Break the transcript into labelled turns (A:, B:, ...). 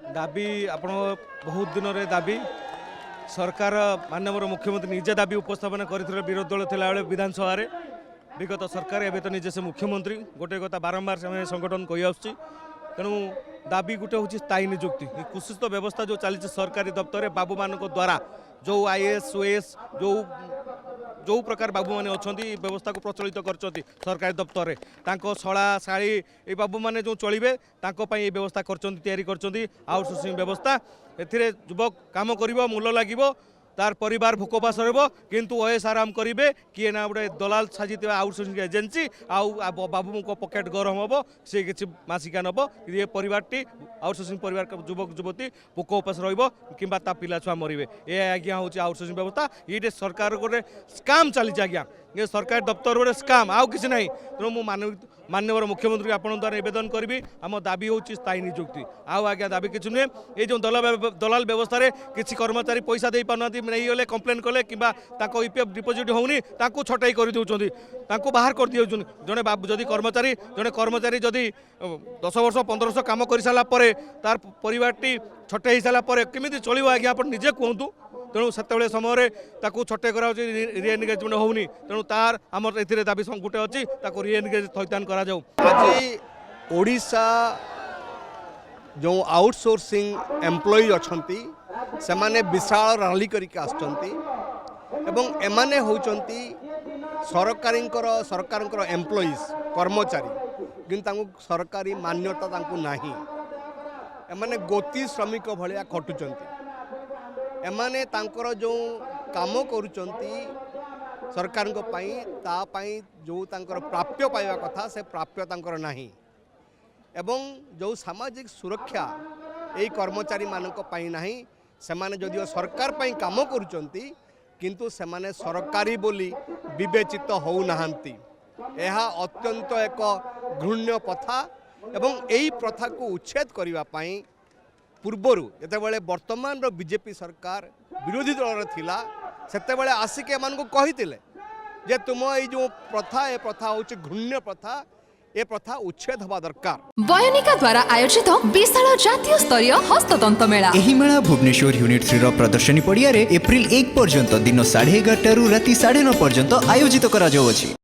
A: दाबी आपण बहुत दिन रे दाबी सरकार माननीय मुख्यमंत्री निजे दाबी उपस्थापन करथिले विरोधी दल थिला बेले विधानसभा रे विगत सरकार एबे तो निजे से मुख्यमंत्री गोटे कथा बारंबार से संगठन कही आसुची तेणु दाबी गोटे हूँ स्थायी नियुक्ति कुशित व्यवस्था जो चली सरकारी दफ्तर बाबू मान द्वारा जो आईएएस ओएएस जो प्रकार बाबू मैंने अच्छा व्यवस्था को प्रचलित कर सरकारी दफ्तर में शला शाड़ी ये बाबू मैंने जो चलिए ये व्यवस्था कर आउटसोर्सिंग व्यवस्था युवक काम कर मूल लगे तार परिवार भोकपास रु ओएस आराम करेंगे किए ना गोटे दलाल साजी आउटसोर्सिंग एजेन्सी आउ बाबू को पकेट गरम हम सी किसी मसिका नब ये परिवारटी आउटसोर्सिंग परिवार युवक युवती भोक उपास रही पिला छुआ मरवे ये आज्ञा हूँ आउटसोर्सिंग व्यवस्था ये सरकार गोटे स्काम चली आज्ञा ये सरकारी दफ्तर गोटे स्काम आउ कि ना तेणु मुझे माननीय मुख्यमंत्री आपण द्वारा निवेदन करी आम दाबी हूँ स्थायी नियुक्ति आउ आज्ञा दाबी किसी नुहे ये जो दलाल व्यवस्था किसी कर्मचारी पैसा दे पाना नहीं गले कम्प्लेन कले कि ईपीएफ डिपोजिट होनी छटाई कर दौरान बाहर कर दिए जड़े जदि कर्मचारी जदि 10 वर्ष 15 वर्ष कम कर सारापर तार परिवारटी छटाई सारापर केमी चलो आज्ञा आप निजे कहतु तेणु से समय छटे कर रिएनगेजमेंट होनी तेणु तार आम ए दाबी गोटे अच्छी रिएनगेज थैतान कर
B: आज ओडिशा जो आउटसोर्सिंग एम्प्लॉई अच्छी से माने विशाल रैली करके आसुचंती एमाने होचंती सरकार एम्प्लॉइज कर्मचारी किंतु सरकारी मान्यता तांकु नाही एमाने गोती श्रमिक भलिया खटुचंती एमाने तांकर जो काम करुचंती सरकार को पाई जो तांकर प्राप्य पाइबा कथा से प्राप्य तांकर नाही एवं जो सामाजिक सुरक्षा यही कर्मचारी मानक पाई नाही सेमाने जदिओ सरकार पाई काम करुचंती किंतु सेमाने सरकारी बोली विवेचित हो नाहांती यह अत्यंत एक घृण्य प्रथा एवं यही प्रथा को उच्छेद करने पाई पूर्वर जितेबाला वर्तमान बीजेपी सरकार विरोधी दल थिला सेतेबाला आसिक एमान को कहितिले जे तुम ये जो प्रथा ए प्रथा हूँ घृण्य प्रथा ए प्रथा उच्छेद हवा दरकार।
C: बयोनिका द्वारा आयोजित विशाल जातीय स्तरीय हस्ततंत मेला
D: एही मेला भुवनेश्वर यूनिट 3 प्रदर्शनी पड़िया एप्रिल 1 पर्यंत दिन 11:30 रु राति 9:30 पर्यंत आयोजित करा जाउछि।